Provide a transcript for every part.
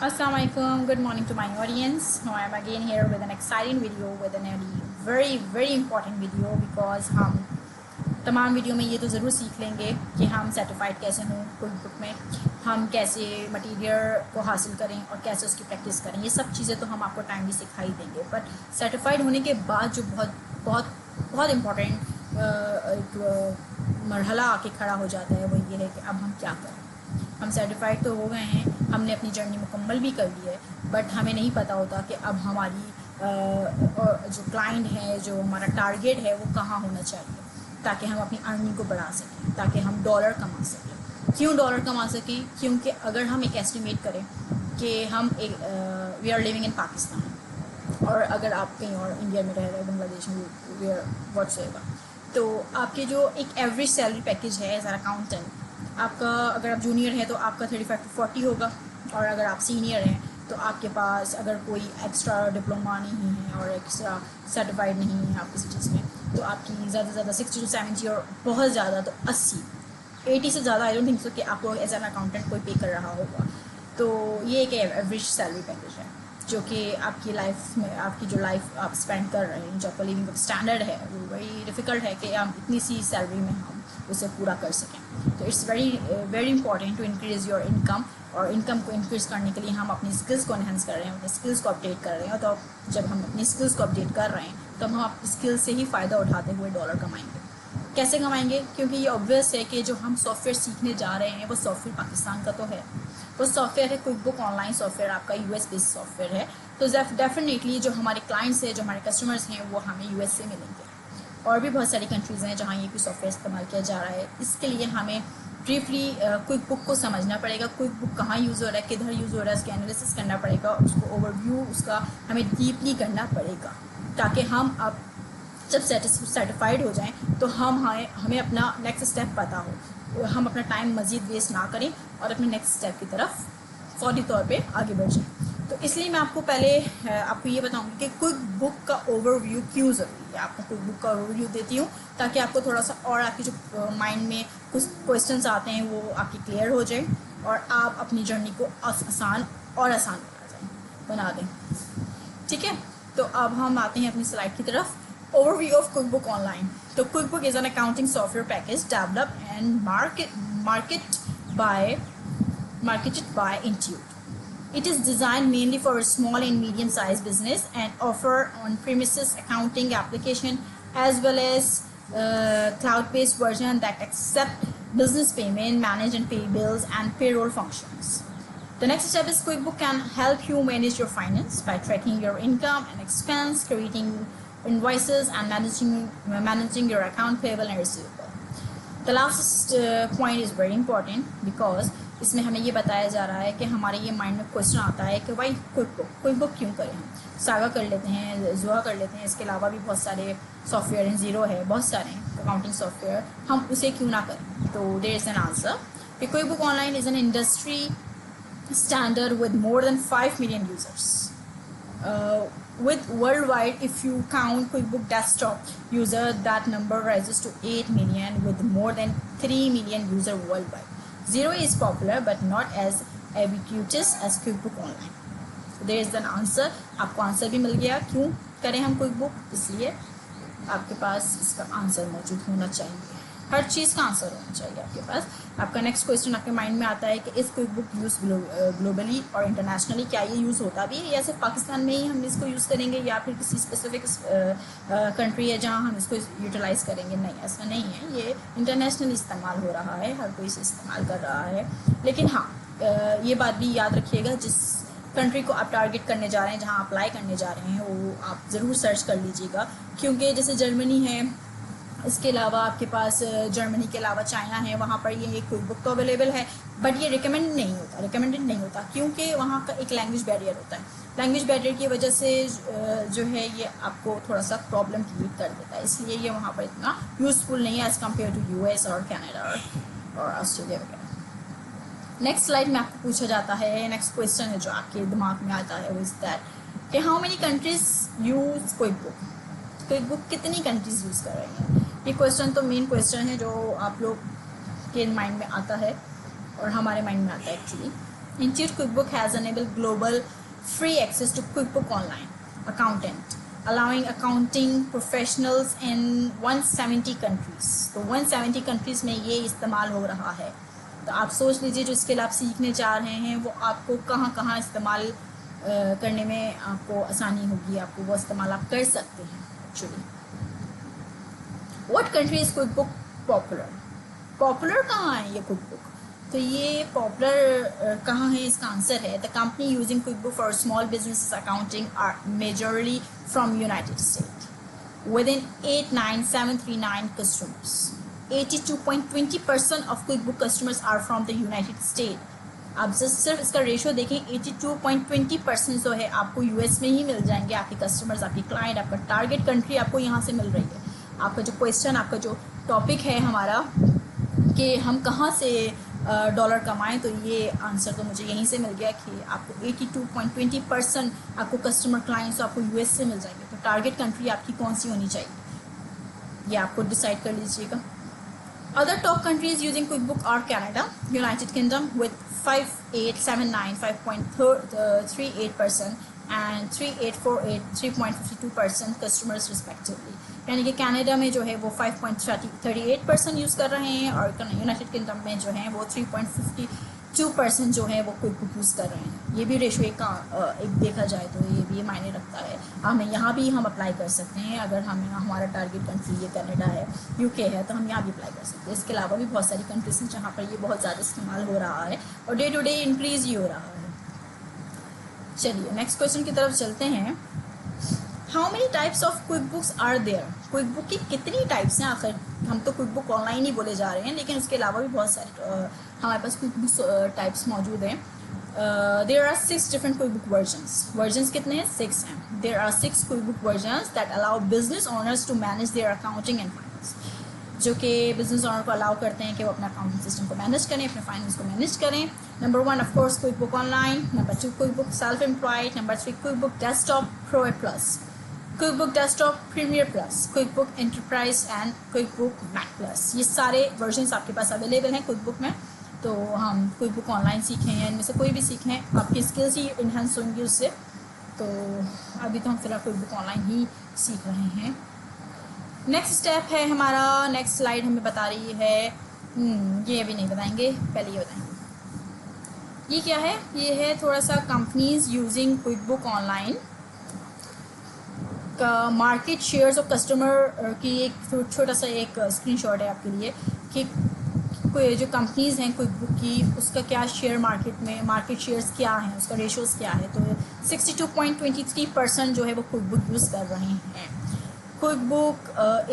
Assalamualaikum, good morning to my audience. Now I am again here with an exciting video, with a very important video because हम तमाम video में ये तो ज़रूर सीख लेंगे कि हम सर्टिफाइड कैसे हों क्विक बुक में, हम कैसे मटेरियल को हासिल करें और कैसे उसकी प्रैक्टिस करें। ये सब चीज़ें तो हम आपको टाइमली सिखाई देंगे, बट सर्टिफाइड होने के बाद जो बहुत बहुत बहुत इम्पोर्टेंट एक मरहला आके खड़ा हो जाता है वो ये है कि अब हम क्या करें। हम सर्टिफाइड तो हो गए हैं, हमने अपनी जर्नी मुकम्मल भी कर ली है, बट हमें नहीं पता होता कि अब हमारी जो क्लाइंट है, जो हमारा टारगेट है वो कहाँ होना चाहिए, ताकि हम अपनी अर्निंग को बढ़ा सकें, ताकि हम डॉलर कमा सकें। क्यों डॉलर कमा सकें? क्योंकि अगर हम एक एस्टिमेट करें कि हम एक we are living in Pakistan, और अगर आप कहीं और इंडिया में रह रहे हैं, बांग्लादेश में, व्हाट्सएवर, तो आपके जो एक एवरेज सैलरी पैकेज है एज एन अकाउंटेंट, आपका अगर आप जूनियर हैं तो आपका 35 to 40 होगा, और अगर आप सीनियर हैं तो आपके पास अगर कोई एक्स्ट्रा डिप्लोमा नहीं है और एक्स्ट्रा सर्टिफाइड नहीं है आप किसी चीज़ में, तो आपकी ज़्यादा से ज़्यादा 60 to 70 और बहुत ज़्यादा तो 80 से ज़्यादा आई डोंट थिंक सो कि आपको एज एन अकाउंटेंट कोई पे कर रहा होगा। तो ये एक एवरेज सैलरी पैकेज है जो कि आपकी लाइफ में, आपकी जो लाइफ आप स्पेंड कर रहे हैं, जो आपका लिविंग का स्टैंडर्ड है, वो बड़ी डिफ़िकल्ट है कि हम इतनी सी सैलरी में हम उसे पूरा कर सकें। तो it's very important to increase your income, और इनकम को इंक्रीज़ करने के लिए हम अपनी स्किल्स को एनहेंस कर रहे हैं, अपने स्किल्स को अपडेट कर रहे हैं। तो जब हम अपनी स्किल्स को अपडेट कर रहे हैं तो हम अपनी स्किल्स से ही फ़ायदा उठाते हुए डॉलर कमाएंगे। कैसे कमाएंगे? क्योंकि ये ऑब्वियस है कि जो हम सॉफ्टवेयर सीखने जा रहे हैं वो सॉफ्टवेयर पाकिस्तान का तो है, वो सॉफ्टवेयर है क्विक बुक ऑनलाइन सॉफ्टवेयर, आपका US बेस्ड सॉफ्टवेयर है। तो डेफिनेटली जो हमारे क्लाइंट्स हैं, जो हमारे कस्टमर्स हैं, वो हमें US से मिलेंगे। और भी बहुत सारी कंट्रीज़ हैं जहाँ ये कोई सॉफ्टवेयर इस्तेमाल किया जा रहा है। इसके लिए हमें ब्रीफली क्विक बुक को समझना पड़ेगा, क्विक बुक कहाँ यूज़ हो रहा है, किधर यूज़ हो रहा है, उसका एनालिसिस करना पड़ेगा, उसको ओवरव्यू उसका हमें डीपली करना पड़ेगा, ताकि हम अब जब सर्टिफाइड हो जाएं तो हमें अपना नेक्स्ट स्टेप पता हो, हम अपना टाइम मज़ीद वेस्ट ना करें और अपने नेक्स्ट स्टेप की तरफ फौरी तौर पे आगे बढ़ जाएं। तो इसलिए मैं आपको पहले आपको ये बताऊंगी कि क्विक बुक का ओवरव्यू क्यों ज़रूरी है। आपको क्विक बुक का ओवरव्यू देती हूँ ताकि आपको थोड़ा सा और आपकी जो माइंड में कुछ क्वेश्चंस आते हैं वो आपकी क्लियर हो जाए और आप अपनी जर्नी को आसान बना दें। ठीक है, तो अब हम आते हैं अपनी स्लाइड की तरफ। Overview of QuickBook Online. So QuickBook is an accounting software package developed and marketed by Intuit. It is designed mainly for a small and medium-sized business and offer on-premises accounting application as well as cloud-based version that accept business payment, manage and pay bills, and payroll functions. The next step is QuickBook can help you manage your finance by tracking your income and expense, creating invoices and managing your account payable and receivable. The last point is very important because इसमें हमें ये बताया जा रहा है कि हमारे ये माइंड में क्वेश्चन आता है कि भाई क्विक बुक क्यों करें। हम सागा कर लेते हैं, जुआ कर लेते हैं, इसके अलावा भी बहुत सारे सॉफ्टवेयर हैं, ज़ीरो है, बहुत सारे हैं अकाउंटिंग सॉफ्टवेयर, हम उसे क्यों ना करें। तो देयर इज़ एन आंसर कि quick book online is an industry standard with more than 5 million users. With worldwide, if you count QuickBook Desktop user, that number rises to 8 million with more than 3 million user worldwide. Zero is popular but not as ubiquitous as QuickBook Online. So there is an answer. आपको answer भी मिल गया क्यों करें हम QuickBook, इसलिए आपके पास इसका answer मौजूद होना चाहिए। हर चीज़ का आंसर होना चाहिए आपके पास। आपका नेक्स्ट क्वेश्चन आपके माइंड में आता है कि इस क्विक बुक यूज़ ग्लोबली और इंटरनेशनली, क्या ये यूज़ होता भी है या सिर्फ पाकिस्तान में ही हम इसको यूज़ करेंगे या फिर किसी स्पेसिफिक कंट्री है जहाँ हम इसको यूटिलाइज़ करेंगे। नहीं, ऐसा नहीं है, ये इंटरनेशनली इस्तेमाल हो रहा है, हर कोई इसे इस्तेमाल कर रहा है। लेकिन हाँ, ये बात भी याद रखिएगा, जिस कंट्री को आप टारगेट करने जा रहे हैं, जहाँ अप्लाई करने जा रहे हैं, वो आप ज़रूर सर्च कर लीजिएगा। क्योंकि जैसे जर्मनी है, इसके अलावा आपके पास जर्मनी के अलावा चाइना है, वहाँ पर ये क्विक बुक तो अवेलेबल है, बट ये रिकमेंडेड नहीं होता क्योंकि वहाँ का एक लैंग्वेज बैरियर होता है। लैंग्वेज बैरियर की वजह से जो है ये आपको थोड़ा सा प्रॉब्लम क्रिएट कर देता है, इसलिए ये वहाँ पर इतना यूज़फुल नहीं है एज़ कम्पेयर टू US और कनाडा और ऑस्ट्रेलिया वगैरह। नेक्स्ट स्लाइड में आपको पूछा जाता है, नेक्स्ट क्वेश्चन है जो आपके दिमाग में आता है वो इज़ दैट कि how many countries use quick book कितनी कंट्रीज़ यूज़ कर रही हैं। ये क्वेश्चन तो मेन क्वेश्चन है जो आप लोग के माइंड में आता है और हमारे माइंड में आता है actually. Intuit QuickBook has enabled global free access to QuickBook Online Accountant, allowing accounting professionals in 170 countries. तो 170 countries में ये इस्तेमाल हो रहा है. तो आप सोच लीजिए जो स्किल आप सीखने जा रहे हैं वो आपको कहाँ कहाँ इस्तेमाल करने में आपको आसानी होगी, आपको वो इस्तेमाल आप कर सकते हैं actually. What country is QuickBook popular? Popular कहाँ है ये QuickBook? तो ये पॉपुलर कहाँ है, इसका आंसर है the company using QuickBook for small business accounting are majorly from United State with in 89739 customers. 82.20% of QuickBook customers are from the United State. आप सिर्फ इसका रेशियो देखें, 82.20% जो है आपको यूएस में ही मिल जाएंगे आपके कस्टमर्स, आपकी क्लाइंट, आपका टारगेट कंट्री आपको यहाँ से मिल रही है. आपका जो क्वेश्चन, आपका जो टॉपिक है हमारा कि हम कहाँ से डॉलर कमाएं, तो ये आंसर तो मुझे यहीं से मिल गया कि आपको 82.20% आपको कस्टमर क्लाइंट्स आपको यूएस से मिल जाएंगे. तो टारगेट कंट्री आपकी कौन सी होनी चाहिए ये आपको डिसाइड कर लीजिएगा. Other top countries using QuickBook are Canada, United Kingdom with 5879 5.38% and 3848 3.52% customers respectively. यानी कि कनाडा में जो है वो 5.38% यूज़ कर रहे हैं और यूनाइटेड किंगडम में जो है वो 3.52% जो है वो QuickBook यूज़ कर रहे हैं. ये भी रेशो एक देखा जाए तो ये भी मायने रखता है. हमें यहाँ भी हम अप्लाई कर सकते हैं. अगर हमें हमारा टारगेट कंट्री ये कनाडा है, यूके है, तो हम यहाँ भी अप्लाई कर सकते हैं. इसके अलावा भी बहुत सारी कंट्रीज हैं जहाँ पर ये बहुत ज़्यादा इस्तेमाल हो रहा है और डे टू डे इंक्रीज़ ही हो रहा है. चलिए नेक्स्ट क्वेश्चन की तरफ चलते हैं. How many types of QuickBooks are there? QuickBook की कितनी टाइप्स हैं? आखिर हम तो QuickBook ऑनलाइन ही बोले जा रहे हैं, लेकिन उसके अलावा भी बहुत सारे हमारे पास QuickBooks टाइप्स मौजूद हैं. There are 6 different QuickBook versions कितने हैं? 6 हैं. There are 6 QuickBook versions that allow business owners to manage their accounting and finance, जो कि बिजनेस ओनर को अलाउ करते हैं कि वो अपना अकाउंटिंग सिस्टम को मैनेज करें, अपने फाइनेंस को मैनेज करें. Number 1 of course QuickBook online, number 2 QuickBook self employed, number 3 QuickBook desktop pro plus, QuickBook desktop premier plus, QuickBook enterprise and QuickBook Mac plus. ये सारे वर्जन्स आपके पास अवेलेबल हैं QuickBook में. तो हम QuickBook ऑनलाइन सीखे हैं, इनमें से कोई भी सीखें, आपकी स्किल्स ही इन्हांस होंगी उससे. तो अभी तो हम फिलहाल QuickBook ऑनलाइन ही सीख रहे हैं. नेक्स्ट स्टेप है हमारा, नेक्स्ट स्लाइड हमें बता रही है, ये अभी नहीं बताएंगे, पहले ये बताएंगे. ये क्या है? ये है थोड़ा सा कंपनीज यूजिंग QuickBook ऑनलाइन का मार्केट शेयर्स ऑफ कस्टमर की एक छोटा सा एक स्क्रीनशॉट है आपके लिए कि कोई जो कंपनीज़ हैं QuickBook की उसका क्या शेयर मार्केट में, मार्केट शेयर्स क्या हैं, उसका रेशोज़ क्या है. तो 62.23% जो है वो QuickBook यूज़ कर रहे हैं. QuickBook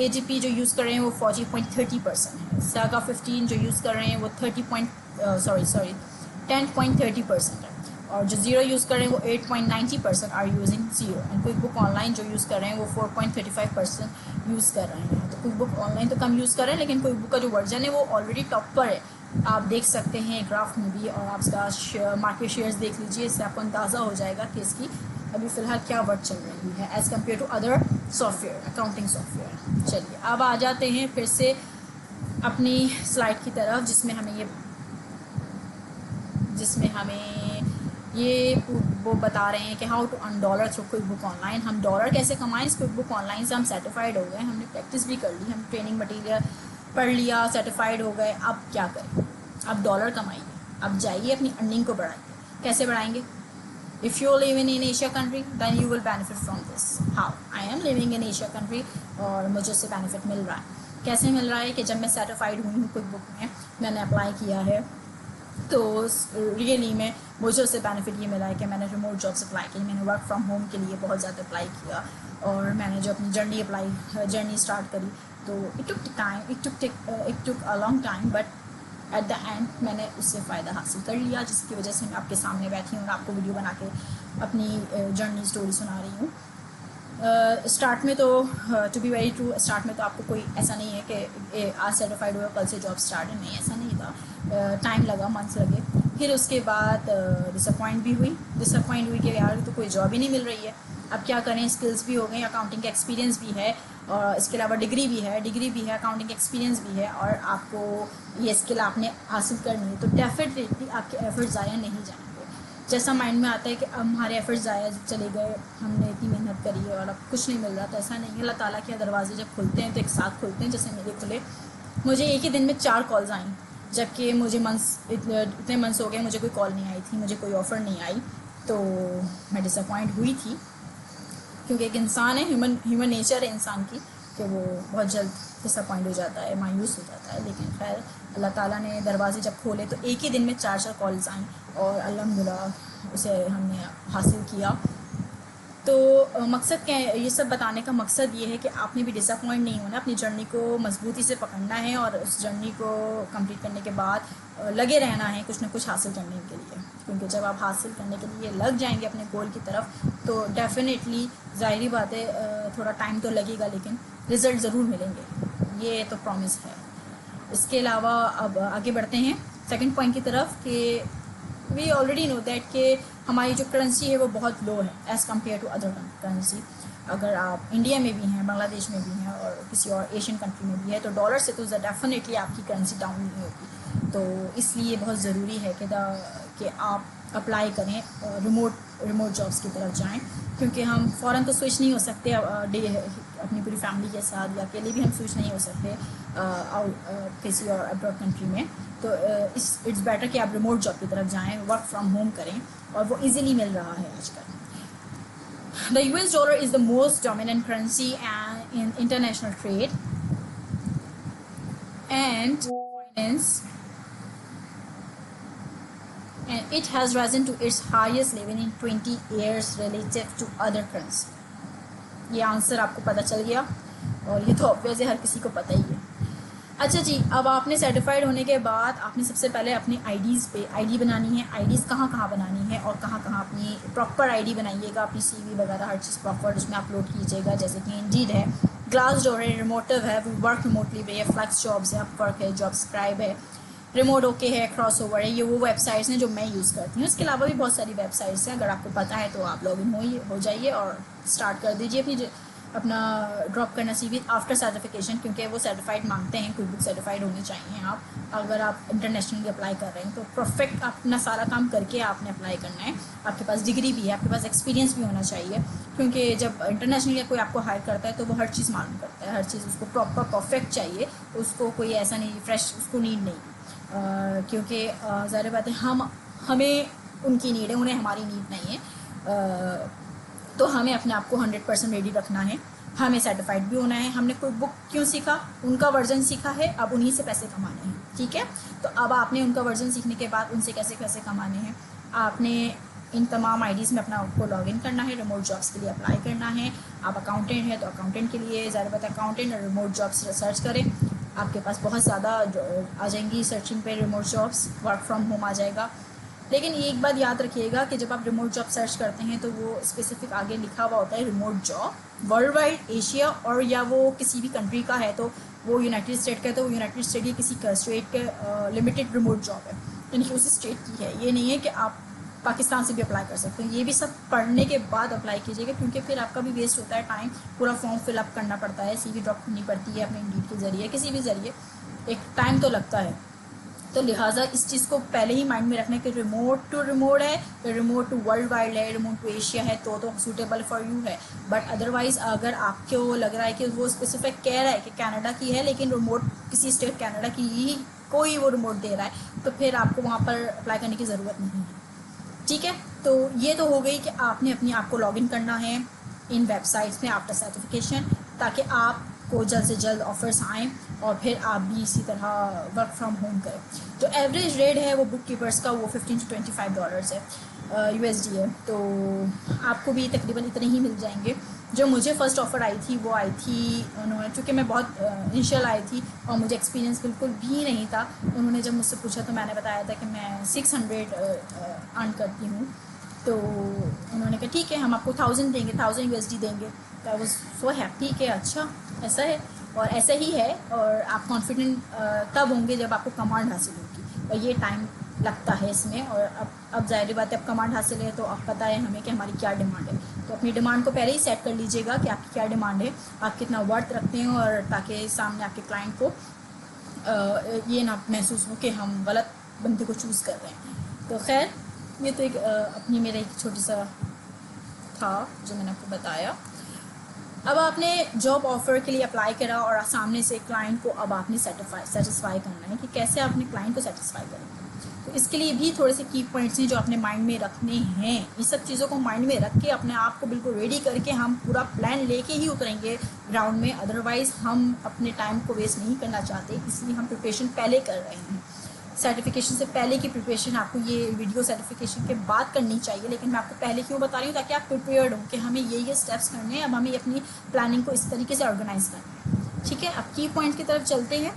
AGP जो यूज़ कर रहे हैं वो 40.30% है. Saga 15 जो यूज़ कर रहे हैं वो 10.30% है. और जो ज़ीरो यूज़ कर रहे हैं वो 8.90% are using zero. And QuickBook online जो यूज़ कर रहे हैं वो 4.35% यूज़ कर रहे हैं. तो QuickBook ऑनलाइन तो कम यूज़ कर रहे हैं, लेकिन QuickBook का जो वर्जन है वो ऑलरेडी टॉप पर है. आप देख सकते हैं ग्राफ में भी, और आप इसका मार्केट शेयर्स देख लीजिए, इससे आपको अंदाज़ा हो जाएगा कि इसकी अभी फ़िलहाल क्या वर्क चल रही है as compare to other software, accounting software. चलिए अब आ जाते हैं फिर से अपनी स्लाइड की तरफ जिसमें हमें ये वो बता रहे हैं कि how to earn dollar through QuickBook online. हम डॉलर कैसे कमाएं इस QuickBook ऑनलाइन से. हम सर्टिफाइड हो गए, हमने प्रैक्टिस भी कर ली, हम ट्रेनिंग मटेरियल पढ़ लिया, सर्टिफाइड हो गए. अब क्या करें? अब डॉलर कमाइए, अब जाइए अपनी अर्निंग को बढ़ाइए. कैसे बढ़ाएंगे? If you live in Asia country than you will benefit from this. How? I am living in Asia country और मुझे उससे बेनिफिट मिल रहा है. कैसे मिल रहा है कि जब मैं सर्टिफाइड हुई हूँ QuickBook में, मैंने अप्लाई किया है, तो रियली में मुझे उससे बेनिफिट ये मिला है कि मैंने रिमोट जॉब्स अप्लाई की, मैंने वर्क फ्रॉम होम के लिए बहुत ज़्यादा अप्लाई किया, और मैंने जो अपनी जर्नी स्टार्ट करी तो it took a long time, but at the end मैंने उससे फ़ायदा हासिल कर लिया, जिसकी वजह से मैं आपके सामने बैठी हूँ और आपको वीडियो बना के अपनी जर्नी स्टोरी सुना रही हूँ. स्टार्ट में तो to be very true, start में तो आपको कोई ऐसा नहीं है कि आज सर्टिफाइड हुआ कल से जॉब स्टार्ट है, नहीं, ऐसा नहीं था. टाइम लगा, मंथ्स लगे. फिर उसके बाद डिसअपॉइंट हुई कि यार तो कोई जॉब ही नहीं मिल रही है. अब क्या करें? स्किल्स भी हो गई, अकाउंटिंग का एक्सपीरियंस भी है, और इसके अलावा डिग्री भी है, अकाउंटिंग एक्सपीरियंस भी है, और आपको ये स्किल आपने हासिल करनी है, तो डेफिनेटली आपके एफर्ट ज़ाया नहीं जाएंगे. جیسا مائنڈ میں آتا ہے کہ اب ہمارے ایفرٹس ضائع چلے گئے, ہم نے اتنی محنت کری ہے اور اب کچھ نہیں مل رہا, تو ایسا نہیں ہے. اللہ تعالیٰ کے دروازے جب کھلتے ہیں تو ایک ساتھ کھلتے ہیں, جیسے میرے کھلے. مجھے ایک ہی دن میں 4 کالز آئیں, جبکہ مجھے اتنے منتھس ہو گئے مجھے کوئی کال نہیں آئی تھی, مجھے کوئی آفر نہیں آئی. تو میں ڈس اپوائنٹ ہوئی تھی, کیونکہ ایک انسان ہے, ہیومن نیچر ہے انسان کی کہ وہ بہت جلد ڈس اپوائنٹ ہو جاتا ہے, مایوس ہو جاتا ہے. لیکن خیر اللہ تعالیٰ نے دروازے جب کھولے تو ایک ہی دن میں 4 کالز آئیں اور الحمدللہ اسے ہم نے حاصل کیا. تو مقصد کیا ہے, یہ سب بتانے کا مقصد یہ ہے کہ آپ نے بھی ڈس اپوائنٹ نہیں ہونا, اپنی جرنی کو مضبوطی سے پکڑنا ہے اور اس جرنی کو کمپلیٹ کرنے کے بعد لگے رہنا ہے کچھ نہ کچھ حاصل کرنے کے لیے. کیونکہ جب آپ حاصل کرنے کے لیے لگ جائیں گے اپنے گول کی طرف تو ڈیفینیٹلی ظاہری بات ہے تھوڑا ٹائم تو لگے گا لیکن رزلٹ ضرور ملیں گے, یہ تو پرومس ہے. اس کے علاوہ اب آگے بڑھتے ہیں سیکنڈ پوائنٹ کی طرف کہ وی آلریڈی نو دیٹ کہ ہماری جو کرنسی ہے وہ بہت لو ہے as compare to other currency. اگر آپ انڈیا میں بھی ہیں, بنگلہ دیش میں بھی ہیں اور کسی اور ایشین کنٹری میں بھی ہے تو ڈالر سے تو ڈیفینیٹلی آپ کی کرنسی ڈاؤن نہیں ہوگی. تو اس لیے بہت ضروری ہے کہ آپ اپلائی کریں, ریموٹ جابس کی طرف جائیں, کیونکہ ہم فوراً تو سوئچ نہیں ہو سکتے اپنی پوری فیملی کے ساتھ, یا اکیلے بھی ہم سوئچ نہیں ہو سکتے کسی اور ابراڈ کنٹری میں. تو اٹس بیٹر کہ آپ ریموٹ جاب کی طرف جائیں, ورک فرام ہوم کریں, اور وہ ایزیلی مل رہا ہے آج کل. The US dollar is the most dominant currency in international trade and finance, and it has risen to its highest level in 20 years relative to other currency. یہ answer آپ کو پتہ چل گیا, اور یہ تو obvious ہے, ہر کسی کو پتہ ہی ہے. اچھا جی, اب آپ نے سرٹیفائڈ ہونے کے بعد آپ نے سب سے پہلے اپنی آئی ڈیز پہ آئی ڈی بنانی ہے. آئی ڈیز کہاں کہاں بنانی ہے اور کہاں کہاں اپنی پراپر آئی ڈی بنائیے گا, اپنی سی وی وغیرہ ہر چیز پراپر اس میں اپلوڈ کیجیے گا. جیسے کہ انڈیڈ ہے, گلاس ڈور ہے, ریموٹو ہے, ورک ریموٹلی پہ ہے, فلیکس جابس ہے, اپ ورک ہے, جاب سکرائب ہے, ریموٹ اوکے ہے, کراس اوور ہے. یہ وہ ویب سائٹس ہیں جو میں یوز کرتی ہوں. اس کے علاوہ بھی بہت ساری ویب سائٹس ہیں, اگر آپ کو پتہ ہے تو آپ لاگ ان ہو جائیے اور اسٹارٹ کر دیجیے اپنا ڈراپ کرنا سی وی آفٹر سرٹیفکیشن, کیونکہ وہ سرٹیفائڈ مانگتے ہیں. کوئی بک سرٹیفائڈ ہونی چاہیے آپ اگر آپ انٹرنیشنلی اپلائی کر رہے ہیں تو پرفیکٹ اپنا سارا کام کر کے آپ نے اپلائی کرنا ہے. آپ کے پاس ڈگری بھی ہے, آپ کے پاس ایکسپیرینس بھی ہونا چاہیے, کیونکہ جب انٹرنیشنلی کوئی آپ کو ہائر کرتا ہے تو وہ ہر چیز معلوم کرتا ہے, ہر چیز اس کو پراپر پرفیکٹ چاہیے. اس کو کوئی ایسا نہیں فریش اس کو نیڈ نہیں, کیونکہ ظاہر بات ہے ہمیں ان کی نیڈ ہے, انہیں ہماری نیڈ نہیں ہے. تو ہمیں اپنے آپ کو 100% ریڈی رکھنا ہے, ہمیں سرٹیفائڈ بھی ہونا ہے. ہم نے کوئی بک کیوں سیکھا, ان کا ورژن سیکھا ہے, اب انہی سے پیسے کمانے ہیں. ٹھیک ہے, تو اب آپ نے ان کا ورژن سیکھنے کے بعد ان سے کیسے پیسے کمانے ہیں, آپ نے ان تمام آئی ڈیز میں اپنا آپ کو لاگ ان کرنا ہے, ریموٹ جابس کے لیے اپلائی کرنا ہے. آپ اکاؤنٹنٹ ہیں تو اکاؤنٹنٹ کے لیے ظاہر بات ہے اکاؤنٹنٹ اور ریموٹ جابس سرچ کریں. آپ کے پاس بہت زیادہ آ جائیں گی سرچنگ پہ remote jobs, work from home آ جائے گا. لیکن ایک بات یاد رکھیے گا کہ جب آپ ریموٹ جاب سرچ کرتے ہیں تو وہ اسپیسیفک آگے لکھا ہوا ہوتا ہے remote job worldwide, Asia, اور یا وہ کسی بھی کنٹری کا ہے تو وہ یونائٹیڈ اسٹیٹ کا ہے تو وہ یونائٹیڈ اسٹیٹ یا کسی اسٹیٹ کا لمیٹڈ ریموٹ جاب ہے, یعنی کہ اس اسٹیٹ کی ہے. یہ نہیں ہے کہ آپ پاکستان سے بھی اپلائی کر سکتے ہیں. یہ بھی سب پڑھنے کے بعد اپلائی کیجیے گا, کیونکہ پھر آپ کا بھی ویسٹ ہوتا ہے ٹائم. پورا فارم فل اپ کرنا پڑتا ہے, سی وی ڈراپ کرنی پڑتی ہے اپنے انڈیڈ کے ذریعے, کسی بھی ذریعے, ایک ٹائم تو لگتا ہے. تو لہٰذا اس چیز کو پہلے ہی مائنڈ میں رکھنا ہے کہ ریموٹ ٹو ریموٹ ہے, ریموٹ ٹو ورلڈ وائڈ ہے, ریموٹ ٹو ایشیا ہے تو سوٹیبل فار یو ہے. بٹ ادروائز اگر آپ کو لگ رہا ہے کہ وہ اسپیسیفک کہہ رہا ہے کہ کینیڈا کی ہے لیکن ریموٹ کسی اسٹیٹ کینیڈا کی ہی کوئی وہ ریموٹ دے رہا ہے, تو پھر آپ کو وہاں پر اپلائی کرنے کی ضرورت نہیں ہے. ٹھیک ہے, تو یہ تو ہو گئی کہ آپ نے اپنی آپ کو لاگ ان کرنا ہے ان ویب سائٹس میں آفٹر سرٹیفکیشن, تاکہ آپ کو جلد سے جلد آفرس آئیں اور پھر آپ بھی اسی طرح ورک فرام ہوم کریں. جو ایوریج ریٹ ہے وہ بک کیپرس کا وہ $15 to $25 ہے, USD ہے. تو آپ کو بھی تقریباً اتنے ہی مل جائیں گے. جو مجھے فرسٹ آفر آئی تھی وہ آئی تھی انہوں نے, چونکہ میں بہت انیشیل آئی تھی اور مجھے ایکسپیرینس بالکل بھی نہیں تھا. انہوں نے جب مجھ سے پوچھا تو میں نے بتایا تھا کہ میں 600 ارن کرتی ہوں. تو انہوں نے کہا ٹھیک ہے ہم آپ کو 1000 دیں گے, 1000 USD دیں گے. تو آئی واز سو ہیپی کہ اچھا ایسا ہے, اور ایسا ہی ہے. اور آپ کانفیڈنٹ تب ہوں گے جب آپ کو کمانڈ حاصل ہوگی, اور یہ ٹائم لگتا ہے اس میں. اور اب ظاہر بات ہے اب کمانڈ حاصل ہے تو اب پتہ ہے ہمیں کہ ہماری کیا ڈیمانڈ ہے. تو اپنی ڈیمانڈ کو پہلے ہی سیٹ کر لیجیے گا کہ آپ کی کیا ڈیمانڈ ہے, آپ کتنا ورتھ رکھتے ہیں, اور تاکہ سامنے آپ کے کلائنٹ کو یہ نہ محسوس ہو کہ ہم غلط بندے کو چوز کر رہے ہیں. تو خیر ये तो एक अपनी मेरा एक छोटी सा था जो मैंने आपको बताया। अब आपने जॉब ऑफ़र के लिए अप्लाई करा और सामने से क्लाइंट को अब आपने सेटिस्फाई करना है कि कैसे आपने क्लाइंट को सेटिस्फाई करेंगे। तो इसके लिए भी थोड़े से की पॉइंट्स हैं जो आपने माइंड में रखने हैं। ये सब चीज़ों को माइंड में रख के अपने आप को बिल्कुल रेडी करके हम पूरा प्लान लेके ही उतरेंगे ग्राउंड में, अदरवाइज़ हम अपने टाइम को वेस्ट नहीं करना चाहते, इसलिए हम प्रिपरेशन पहले कर रहे हैं। सर्टिफिकेशन से पहले की प्रिपरेशन आपको ये वीडियो सर्टिफिकेशन के बाद करनी चाहिए, लेकिन मैं आपको पहले क्यों बता रही हूँ, ताकि आप प्रिपेयर्ड हो कि हमें ये स्टेप्स करने हैं, अब हमें अपनी प्लानिंग को इस तरीके से ऑर्गेनाइज करना है। ठीक है, अब की पॉइंट की तरफ चलते हैं।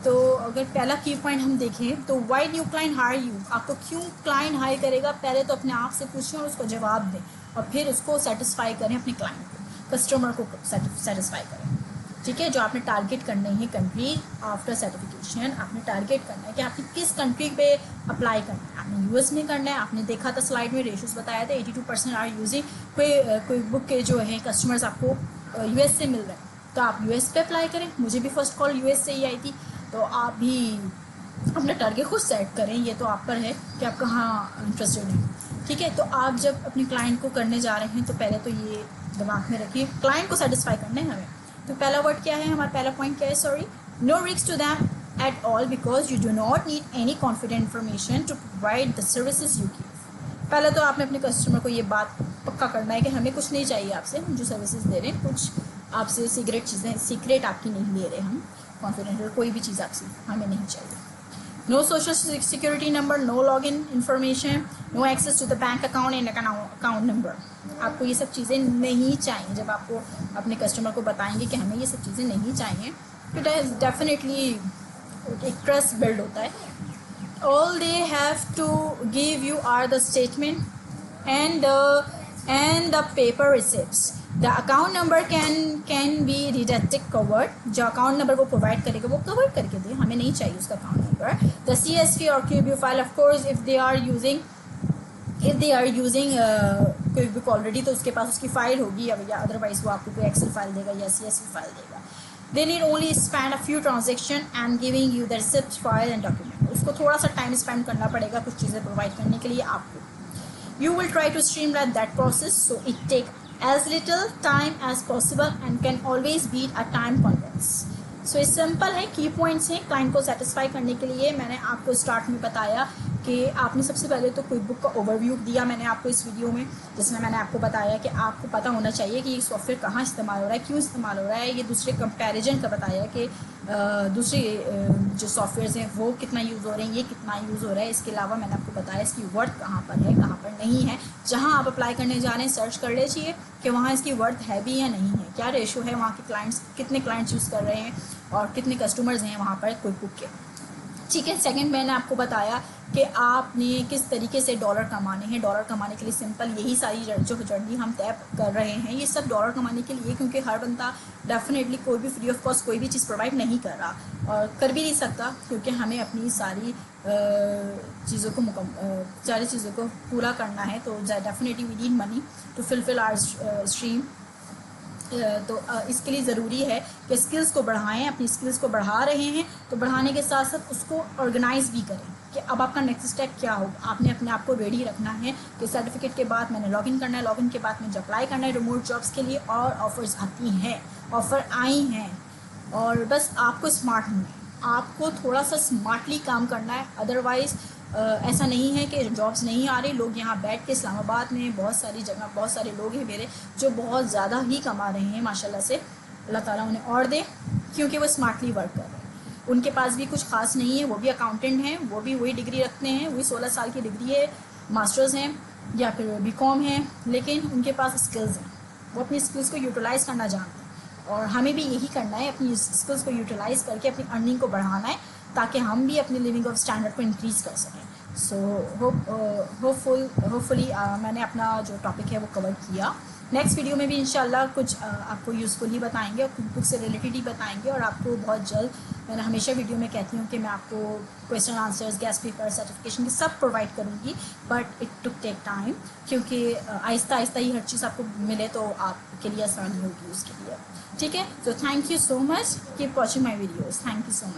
तो अगर पहला की पॉइंट हम देखें तो why new client hire you, आपको क्यों क्लाइंट हायर करेगा, पहले तो अपने आप से पूछें और उसको जवाब दें और फिर उसको सेटिस्फाई करें, अपने क्लाइंट को, कस्टमर को सेटिस्फाई करें। ठीक है, जो आपने टारगेट करने हैं कंट्री आफ्टर सर्टिफिकेशन, आपने टारगेट करना है कि आपने किस कंट्री पे अप्लाई करना है। आपने यूएस में करना है, आपने देखा था स्लाइड में रेशोज बताया था 82% आर यूजिंग कोई बुक के जो है कस्टमर्स आपको यूएस से मिल रहे हैं, तो आप यूएस पे अप्लाई करें। मुझे भी फर्स्ट कॉल यूएस से ही आई थी, तो आप भी अपना टारगेट खुद सेट करें, ये तो आप पर है कि आप कहाँ इंटरेस्टेड हैं। ठीक है, तो आप जब अपने क्लाइंट को करने जा रहे हैं तो पहले तो ये दिमाग में रखिए, क्लाइंट को सेटिस्फाई करना है हमें। तो पहला वर्ड क्या है, हमारा पहला पॉइंट क्या है, sorry, no risk to them at all because you do not need any confident information to provide the services you give. पहले तो आपने अपने कस्टमर को ये बात पक्का करना है कि हमें कुछ नहीं चाहिए आपसे, हम जो सर्विसेज दे रहे हैं कुछ आपसे सीक्रेट आपकी नहीं ले रहे हम, कॉन्फिडेंशियल कोई भी चीज़ आपसे हमें नहीं चाहिए। No social security number, no login information, no access to the bank account and account number. आपको ये सब चीज़ें नहीं चाहिए। जब आपको अपने कस्टमर को बताएंगे कि हमें ये सब चीज़ें नहीं चाहिए, तो डेफिनेटली एक ट्रस्ट बिल्ड होता है। All they have to give you are the statement and the paper receipts. The account number can be redacted covered, जो अकाउंट नंबर वो प्रोवाइड करेगा वो कवर करके दे, हमें नहीं चाहिए उसका account number. The CSV or QB file, of course if they are using कोई बुक ऑलरेडी, तो उसके पास उसकी फाइल होगी, या अदरवाइज वो आपको कोई एक्सेल फाइल देगा या CSV फाइल देगा। They need only spend a few transaction and giving you the receipt file and document. उसको थोड़ा सा टाइम स्पेंड करना पड़ेगा कुछ चीज़ें प्रोवाइड करने के लिए आपको। You will try to streamline that process so it take as little time as possible and can always beat a time conference. So ये सिंपल है, की पॉइंट्स हैं क्लाइंट को सेटिस्फाई करने के लिए। मैंने आपको स्टार्ट में बताया कि आपने सबसे पहले तो क्विक बुक का ओवरव्यू दिया मैंने आपको इस वीडियो में, जिसमें मैंने आपको बताया कि आपको पता होना चाहिए कि ये सॉफ्टवेयर कहाँ इस्तेमाल हो रहा है, क्यों इस्तेमाल हो रहा है। ये दूसरे कंपैरिजन का बताया कि दूसरे जो सॉफ्टवेयर्स हैं वो कितना यूज़ हो रहे हैं, ये कितना यूज़ हो रहा है। इसके अलावा मैंने आपको बताया इसकी वर्थ कहाँ पर है, कहाँ पर नहीं है। जहाँ आप अप्लाई करने जा रहे हैं सर्च कर लीजिए कि वहाँ इसकी वर्थ है भी या नहीं है, क्या रेशो है वहाँ के क्लाइंट्स, कितने क्लाइंट्स यूज़ कर रहे हैं और कितने कस्टमर्स हैं वहाँ पर क्विक बुक के। ठीक है, सेकंड मैंने आपको बताया कि आपने किस तरीके से डॉलर कमाने हैं। डॉलर कमाने के लिए सिंपल यही सारी जो जर्नी हम तय कर रहे हैं, ये सब डॉलर कमाने के लिए, क्योंकि हर बंदा डेफिनेटली कोई भी फ्री ऑफ कॉस्ट कोई भी चीज़ प्रोवाइड नहीं कर रहा और कर भी नहीं सकता, क्योंकि हमें अपनी सारी चीज़ों को पूरा करना है। तो definitely we need money to fulfil our stream. तो इसके लिए ज़रूरी है कि स्किल्स को बढ़ाएं, अपनी स्किल्स को बढ़ा रहे हैं तो बढ़ाने के साथ साथ उसको ऑर्गेनाइज भी करें कि अब आपका नेक्स्ट स्टेप क्या होगा। आपने अपने आप को रेडी रखना है कि सर्टिफिकेट के बाद मैंने लॉगिन करना है, लॉगिन के बाद मुझे अप्लाई करना है रिमोट जॉब्स के लिए, और ऑफर्स आती हैं, ऑफ़र आई हैं, और बस आपको स्मार्ट होना है, आपको थोड़ा सा स्मार्टली काम करना है। अदरवाइज़ ऐसा नहीं है कि जॉब्स नहीं आ रही। लोग यहाँ बैठ के इस्लामाबाद में बहुत सारी जगह बहुत सारे लोग हैं मेरे जो बहुत ज़्यादा ही कमा रहे हैं माशाल्लाह से, अल्लाह ताला उन्हें और दे, क्योंकि वो स्मार्टली वर्क कर रहे हैं। उनके पास भी कुछ खास नहीं है, वो भी अकाउंटेंट हैं, वो भी वही डिग्री रखते हैं, वही 16 साल की डिग्री है, मास्टर्स हैं या फिर BCom हैं, लेकिन उनके पास स्किल्स हैं, वो अपनी स्किल्स को यूटिलाइज़ करना जानते हैं। और हमें भी यही करना है, अपनी स्किल्स को यूटिलाइज़ करके अपनी अर्निंग को बढ़ाना है, ताकि हम भी अपनी लिविंग ऑफ स्टैंडर्ड को इंक्रीज़ कर सकें। सो होपफुली मैंने अपना जो टॉपिक है वो कवर किया। नेक्स्ट वीडियो में भी इंशाल्लाह कुछ आपको यूज़फुल ही बताएंगे और कुछ बुक से रिलेटेड ही बताएंगे, और आपको बहुत जल्द, मैंने हमेशा वीडियो में कहती हूँ कि मैं आपको question answers, guest paper, certification की सब प्रोवाइड करूँगी, but it took take time, क्योंकि आहिस्ता आहिस्ता ही हर चीज़ आपको मिले तो आपके लिए आसानी होगी उसके लिए। ठीक है, तो thank you so much, keep watching my videos, thank you so much.